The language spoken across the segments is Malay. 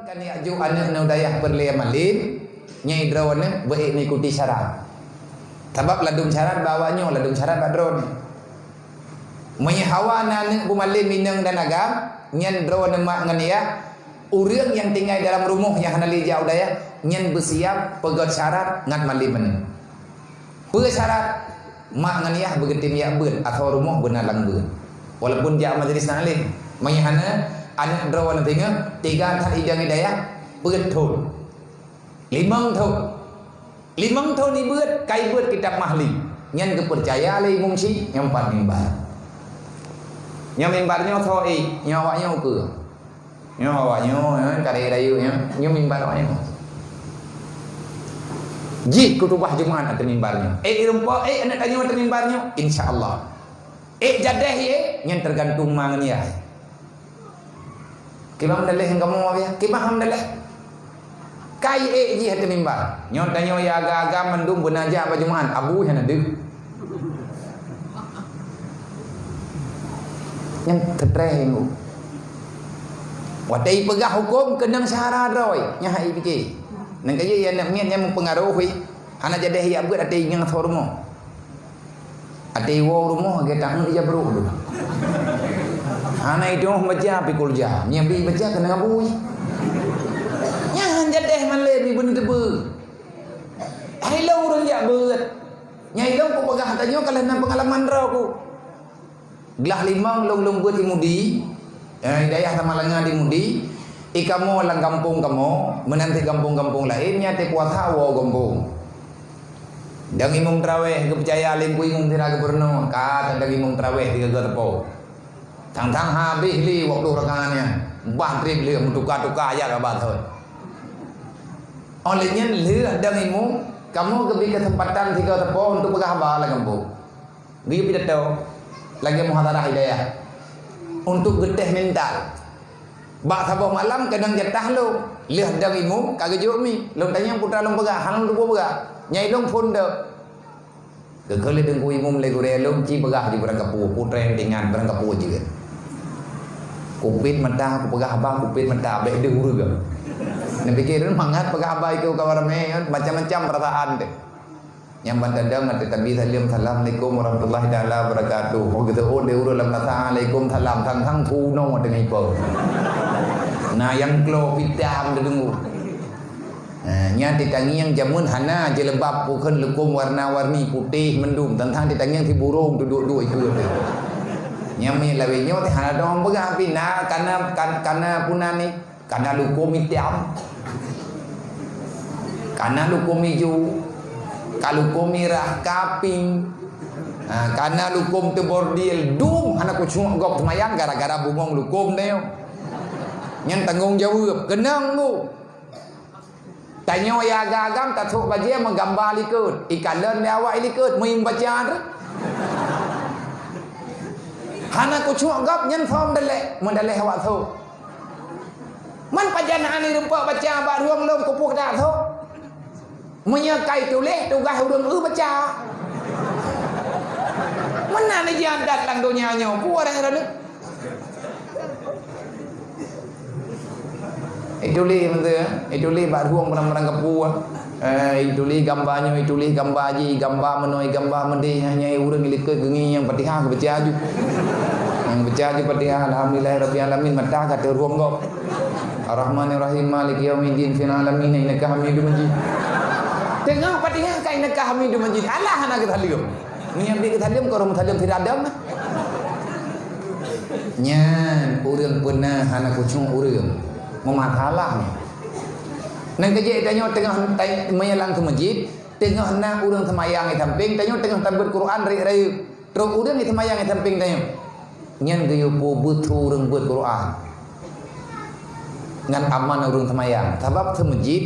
kan ya ju anak nudayah berlian malim nyai drone mengikuti syarat. Sebab ladum syarat bawanya ladum syarat badron. Menyahawa anak bumalim minang dan agam nyen drone mak ngania urang yang tinggal dalam rumah yang hanali jauh daya nyen bersiap pegot syarat ngat malimen. Bersyarat mak ngania begetim ya ber atau rumah benar lang ber. Walaupun dia majlis nalim menyahana anak drone tengah 3 tahun idang hidayah betul. 5 tahun ni beut kai beut kitab mahli nyen kepercaya le mungsi yang 4 mimbar. Yang mimbarnya thoi nyawanya ukur. Nyawanya kare dayunya nyo mimbar awanya. Ji kutubah Jumaat atau mimbarnya. Rumpa anak tanya atau mimbarnya insyaallah. Jadah nyen tergantung mangnya. Kibah mendaleh kamu ya. Kibah mendaleh. Kai ji atau mimbar. Nyo tanya ya agak-agak mendung benajah apa Jumaat abu yang ada. Yang tertreng wadai pegah hukum kenang syarat roy nyahai fikir nang kaya yang nak miat yang mempengaruhi anak jadi hiap beut ate yang rumah ate wo rumah ke tak dia bro dulu anak itu baca pikul jah nyambi baca kena ngabui nyahan jadi male ni benda tebe ai lo urang ya beut nyai lo ku pegah tanya kalau nak pengalaman ro ku gelah 5 long buat dimudi hidayah sama lengan dimudi ikamu lang kampung kamu menanti kampung-kampung lainnya te puasa wo kampung dang imam traweh kepercaya alim ku imam tira gubernur ka dang imam traweh 3 gerpo tang-tang habis li waktu rakaatnya bah trip li tukar-tukar ya ka bathoi olehnya li dang imam kamu kebi kesempatan 3 gerpo untuk pegah ba lang kampung dia pidato lagi muhadarah hidayah untuk geteh mental. Bak sabah malam kadang jatah lo, lihat dang imu kagak jomi. Long tanya putra long pegah, hang long pegah. Nyai long pun de. Kekele deng ku imum le gure long ci pegah di barang kapu, putra yang dengan barang kapu juga. Kupit mentah ku pegah abang, kupit mentah be de huru ga. Nek pikiran mangat pegah abang itu kawarame macam-macam perasaan deh. Yang bandang nanti tabi salim assalamualaikum warahmatullahi taala wabarakatuh. Mau gitu oh dia udah assalamualaikum salam thang thu no dengan ipo. Nah yang klo pitam dengu. Nya ditangi yang jamun hana jelebab bukan lekum warna-warni putih mendung tentang ditangi yang si burung duduk-duduk itu. Nya mi lawinyo teh hana dong pegah pina karena punani karena lukum pitam. Karena lukum hijau kalau komirah kaping karena lukum tu bordil dum anak kucung gop semayang gara-gara bungong lukum neo yang tanggung jawab kenang lu tanya ya agam tak sok baje menggambar likut ikan len awak likut mung baca tu anak kucung gop nyen form dalek mendaleh awak tu man pajanaan ni rumpak baca ba ruang lom kupuk dak tu menyakai tulis tugas urang baca. Mana ni jangan datang dunianya puar ni. Itulah mentera, itulah bak ruang barang-barang kepuah. Itulah gambarnya, itulah gambar ji, gambar menoi, gambar mendeh hanya urang ilikut gengi yang Fatihah ke baca aju. Yang baca aju Fatihah alhamdulillahirabbil alamin mata kata ruang kau. Ar-Rahmanir-Rahim Maliki Yaumiddin fil alamin innaka Hamidum Majid. Tengah Fatihah kai nak Hamidum Majid. Allah nak kita lium. Ni yang kita lium kalau kita lium tidak ada mah. Nyan urang pernah anak kucung urang. Memakalah ni. Nang kerja tanya tengah menyelang ke masjid, tengah nak urang semayang di samping, tanya tengah tabut Quran rai-rai. Terus urang di semayang di samping tanya. Nyan gayo po betul urang buat Quran. Ngan aman urang semayang. Sebab ke masjid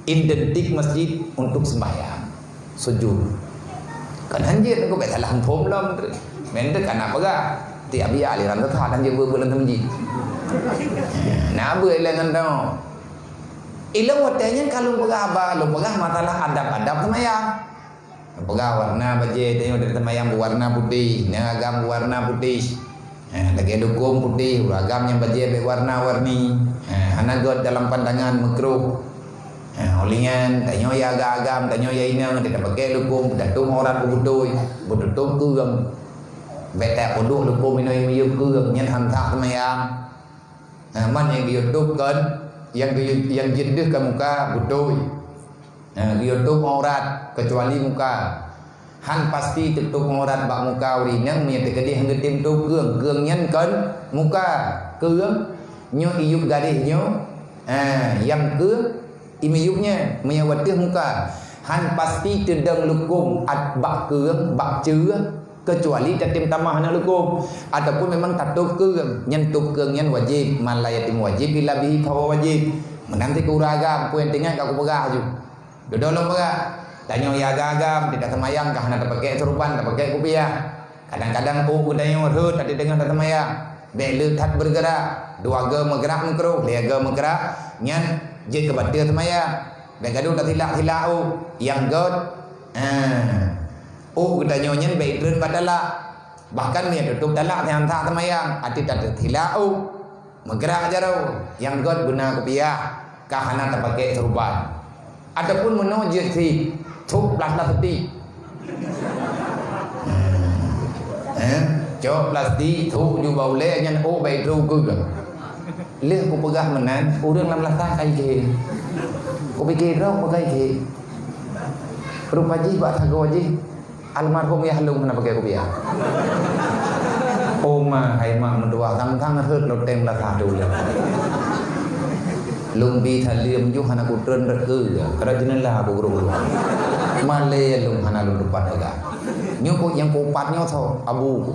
identik masjid untuk sembahyang sujud kan hanjir aku bet salah pom lam mende kan apa ga tiap dia aliran tu than je bulan masjid nah boleh lengan tau ilang watanya kalau pegah lo pegah masalah adab-adab sembahyang pegah warna baje tengok dari sembahyang berwarna putih agam warna putih Lagi dukung putih, ragam yang baju berwarna-warni. Hanagot dalam pandangan makruh. Olingan, tanyo ya agam, tanyo ya inang, dia pakai dukung, datung orang butui, bututum kurang. Beta pondok dukung minoi miu kurang, nyen hantar mayang. Man yang YouTube kan, yang jedeh ke muka butui. YouTube aurat kecuali muka. Han pasti tutup aurat bak muka urinang menyata kedih ngetim tu keung nyen kan muka keung nyo iyup gadisnyo yang keung imiyupnya menyawatih muka. Han pasti tedang lukum at bak keung bak ceur kecuali tatim tamah na lukum ataupun memang tatup keung nyentup keung nyen wajib malayatim wajib bila bihi fawa wajib menanti kuragam ku entingan ka ku pegah ju dodolong pegah. Tanyo ya agam tidak semayang kah nak pakai serupan tak pakai kopiah. Kadang-kadang tanyo hut tadi dengan semayang. Belu tat bergerak, dua ge bergerak makruh, dia ge bergerak nyan je ke batir semayang. Gaduh tak hilak-hilak yang god tanyo nyan baik dren badala. Bahkan dia tutup dalak yang tak semayang, ati tak hilak bergerak jarau yang god guna kopiah kah nak tak pakai serupan. Adapun menojit si thúc plastik cho plastik thúc du bầu lê nhân ô bày ru cư lihat ku pegah menan urang lam latah kai ke ku pikir ro pakai ke rupa ji ba thago ji almarhum ya halung na pakai ku biar oma hai ma mendua thang thang hớt lo tem latah dulu lung bi thaliam ju hana ku tren reke kerajaan lah bu guru male lung hana lung depan aga nyo ko yang ko pat nyo tho abu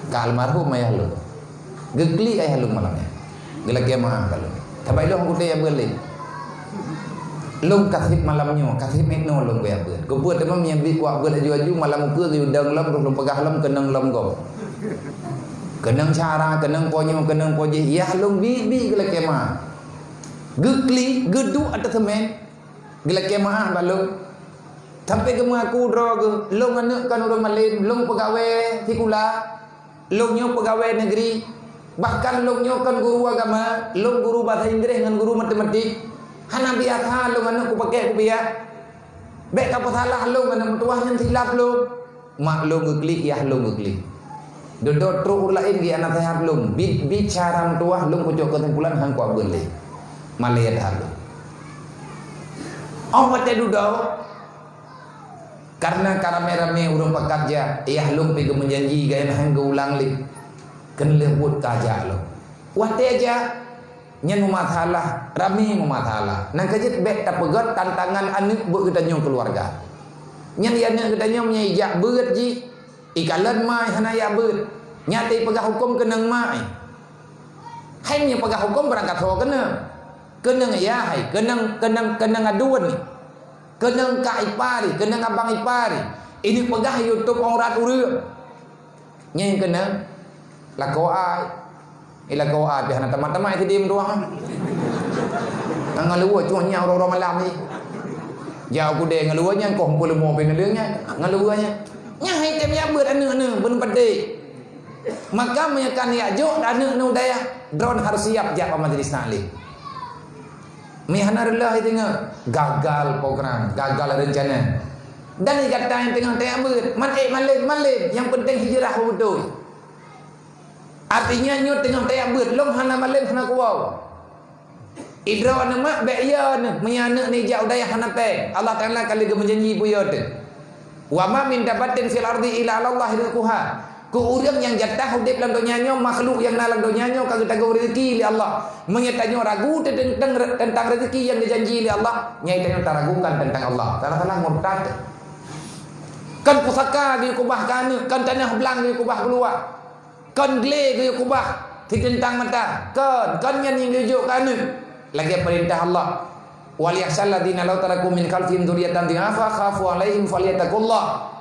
ka almarhum ayah lu gegli ayah lu malamnya gila kemah kalau tabai lu ku te abele lung kathip malamnya kathip etno lung be abel ko buat demam yang bi ku abel aju malam ku ge udang lam lung pegah lam kenang lam go kenang cara kenang ponyo kenang poje ya lung bi gila kemah gegli gedu atas semen gila kemah balung sampai ke mengaku drog long anak kan orang malin long pegawai tikula long nyo pegawai negeri bahkan long nyo kan guru agama long guru bahasa Inggris dengan guru matematik hana biasa long anak ku pakai ku biar baik apa salah long anak mentuah yang silap long mak long gegli ya long gegli dodot tru lain gi anak sehat long bicara mentuah long kocok kesimpulan hang ku abele Malaya halu. Awat dudau karena rame-rame urang pekerja, ayah lum pergi menjanji gaya hang ulang li, ken lewut kaja lo. Wate aja nyen masalah, rame masalah. Nang kejit bek tak pegat tantangan anak buat kita nyong keluarga. Nyen anak kita nyong menyijak beut ji, ikalan mai hanaya beut. Nyati pegah hukum kenang mai. Hanya pegah hukum berangkat ho kena. Kenang ya hai kenang aduan ni kenang ka ipari kenang abang ipari ini pegah YouTube aurat urang nyeng kenang lako ai ilako ai bihan teman-teman itu dim ruang ngaluwa cuma nya orang-orang malam ni jauh ku de ngaluwa nya kong puluh mo ben leungnya ngaluwa nya hai tem ya beut anu ben pede maka menyakan ya jo anu daya drone harus siap jak majelis taklim mihanarlah tengah gagal program, gagal rencana. Dan kata yang tengah beut, malin, yang penting hijrah betul. Artinya nyo tengah beut, long hana malin hana kuau. Idra nama be ya ne, menyana ni jauh daya hana pe. Allah Taala kali ge menjanji buyut. Wa ma min dabatin fil ardi illa Allah rizquha. Ku urang yang jatah hidup dalam dunia nyo makhluk yang dalam dunia nyo kagak tahu rezeki li Allah. Menyatanya ragu tentang rezeki yang dijanji li Allah, nyatanya ragukan tentang Allah. Salah murtad. Kan pusaka dia kubahkan, kan tanah belang dia kubah keluar. Kan gle dia kubah tentang mata. Kan yang dijukkan lagi perintah Allah. Wal yakhshal ladina law taraku min khalfihim dzurriyyatan dhi'afa khafu 'alaihim falyattaqullah.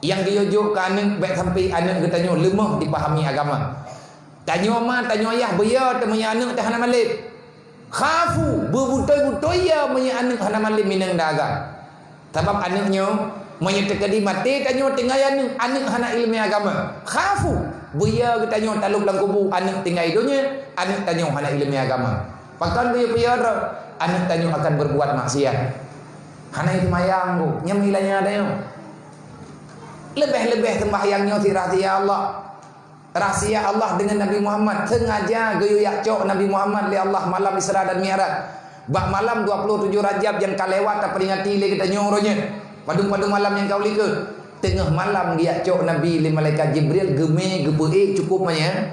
Yang diujukan baik sampai anak kita nyo lemah dipahami agama. Tanyo ma tanyo ayah beya temanya anak teh hana malib. Khafu berbutoi-butoi ya menya anak hana malib minang dagang. Sebab anaknya Menyertai mati tanyo tinggal anak hana ilmu agama. Khafu buya tanyo taluk dalam kubur anak tinggal dunia, anak tanyo hana ilmu agama. Pakan buya anak tanyo akan berbuat maksiat. Hana itu mayang bu, nyamilanya tanyo. Lebih-lebih sembahyangnya si rahsia Allah. Rahsia Allah dengan Nabi Muhammad. Sengaja geyu yak cok Nabi Muhammad li Allah malam Isra dan Mi'raj. Bak malam 27 Rajab yang kalewat tak peringati le kita nyoronya. Padu-padu malam yang kau lihat. Tengah malam dia cok Nabi li malaikat Jibril geme gebeik cukup manya.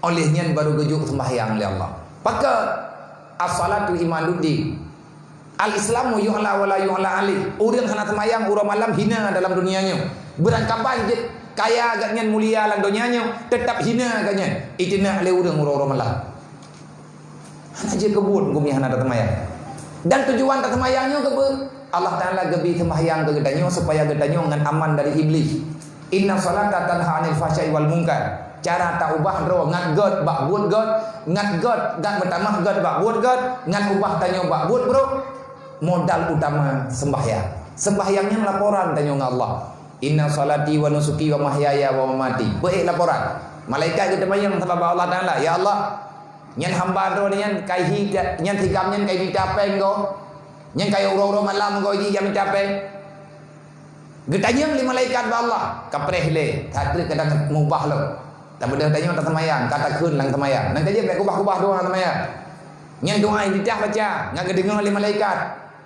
Olehnya baru gejuk sembahyang li Allah. Maka as-salatu imanuddin. Al-Islamu yu'la wa la yu'la alih. Urang hana sembahyang urang malam hina dalam dunianya. Berangkapan je kaya agaknya mulia dalam dunianya tetap hina agaknya. Itina le urang malam. Hana je kebun gumi hana sembahyang. Dan tujuan sembahyangnya ke Allah Ta'ala gebi sembahyang ke gedanya supaya gedanya dengan aman dari iblis. Inna salata tanha anil fahsya'i wal munkar. Cara tak ubah ro ngat god bak buat god, ngat god dak bertamah god bak buat god, ngat ubah tanyo bak buat bro. Modal utama sembahyang. Sembahyangnya laporan tanyo dengan Allah. Inna salati wa nusuki wa mahyaya wa mamati. Baik laporan. Malaikat kita sembahyang sama Allah Ta'ala, ya Allah, nyan hamba ro nyan kai hi nyan tigam nyan kai dicapai engkau. Yang kaya orang-orang malam kau ini yang mencapai getanya li malaikat Allah kapreh le tadi kadang mubah lo tak benda tanya tak semayang kata kun lang semayang nang kaje bek kubah-kubah doang semayang yang doa ini dah baca ngak kedengar li malaikat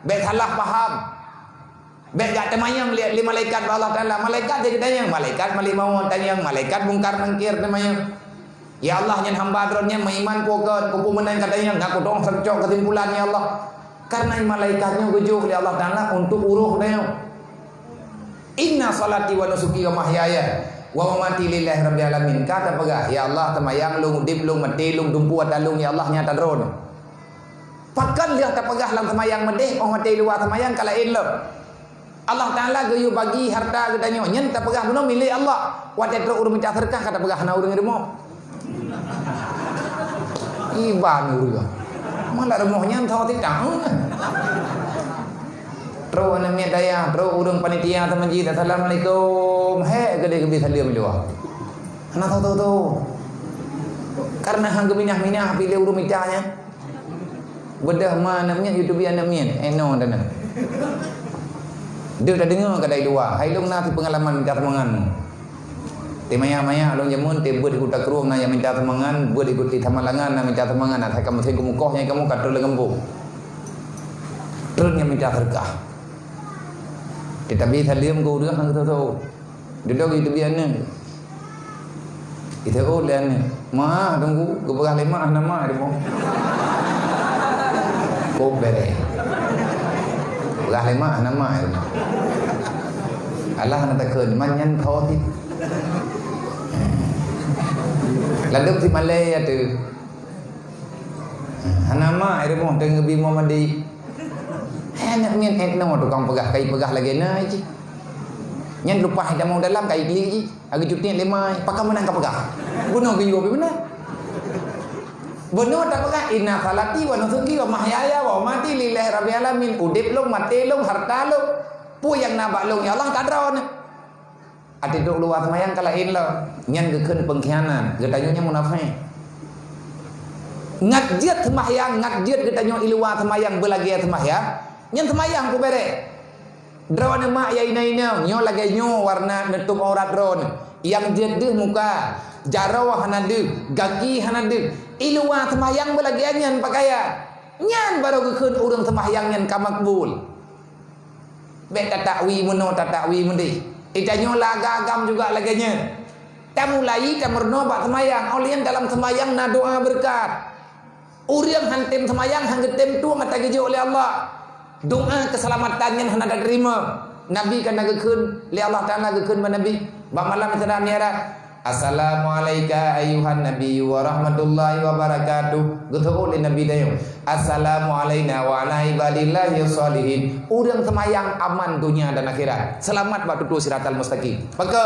bek salah faham bek gak temayang li malaikat Allah Taala malaikat dia getanya malaikat mali mau tanya malaikat bungkar mengkir temayang ya Allah nyen hamba dronnya meiman pokok kupu menang katanya ngaku dong sercok kesimpulannya Allah. Karena malaikatnya bejuk oleh Allah Ta'ala untuk uruh dia. Inna salati wa nusuki wa mahyaya wa mamati lillahi rabbil alamin. Kata pegah, ya Allah temayang lung dip lung mati lung dumpu atalung ya Allah nyata dron. Pakan dia tak pegah lang temayang medeh oh mati luar temayang kala ilmu. Allah Ta'ala geyu bagi harta gedanya nyen tak pegah benar milik Allah. Wa tetro urung minta sedekah kata pegah na urung remo. Iban urang. Malah remohnya tahu tidak. Terus namanya daya, terus urang panitia atau masjid. Assalamualaikum. Gede gebi salam jua. Anak tahu. Karena hang geminah-minah pilih urang mitanya. Bedah mana namanya YouTube namanya. No dana. Dia dah dengar kedai dua. Hai long na pengalaman minta temangan. Temaya-maya along jamun te buat ikut takruh na yang minta temangan buat ikut di tamalangan na minta temangan na kamu sen kumukohnya kamu katul lembu terus yang minta terkah tetapi salim go dia hang tahu duduk itu biarnya itu lain mah tunggu gebah lima nama ada mau kobere gebah lima nama Allah nak takkan manyan thau ti laduk si Malaya tu hanama ada mau tengah bi mau mandi nak mien no tukang pegah kai pegah lagi na ji nyen lupa dah mau dalam kai kli ji agi cuti lima pakam menang ka pegah bunuh ge yo benar bunuh tak pegah inna salati wa nusuki wa mahyaya wa mati lillahi rabbil alamin udip long mati long harta long pu yang nabak long ya Allah tak dron ati duk luar semayang kalain lo nyan gekeun pengkhianat gedanya munafik ngajit semayang ngajit gedanya iluwa semayang belagi semayang nyan semayang ku bere drone mak ya ina nyo lagi nyo warna nutup aurat drone yang jedeh muka jaraw hanade gaki hanade iluwa semayang belagi nyan pakaya nyan baru gekeun urang semayang nyan kamakbul bek tatakwi muno tatakwi mundi itanyo laga agam juga laganya. Tak mulai tak mernobat semayang. Olian dalam semayang na doa berkat. Uriang hantem semayang hanggetem tu mata geje oleh Allah. Doa keselamatannya hana dak terima. Nabi kan nagekeun li Allah Taala gekeun ba Nabi. Ba malam Isra Mi'raj. Assalamualaikum ayuhan Nabi wa rahmatullahi wa barakatuh. Gitu oleh Nabi dayo. Assalamualaikum wa ala ibadillahi sholihin. Urang semayang aman dunia dan akhirat. Selamat batu tu siratal mustaqim. Maka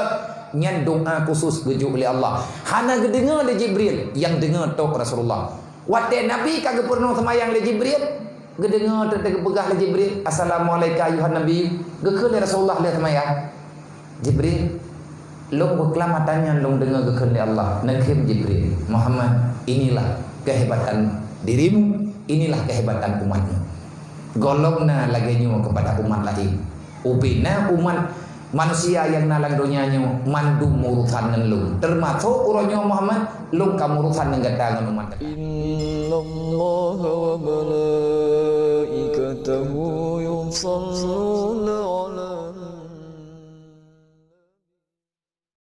nyan doa khusus gejuk oleh Allah. Hana gedengar le Jibril yang dengar tok Rasulullah. Wate Nabi kagak pernah semayang le Jibril. gedengar tertega pegah le Jibril, assalamualaikum ayuhan nabi. Gekele Rasulullah le tamaya. Jibril, long berkelamatannya long dengar gekele Allah. Nakim Jibril, Muhammad, inilah kehebatan dirimu, inilah kehebatan umatmu. Golongna lagi nyu kepada umat lain. Ubina umat manusia yang nalang donyanya mandum urusan dengan lu. Termasuk uronyo Muhammad, lu kamu urusan dengan gatangan umat. Innallaha wa malaikatahu yusalluna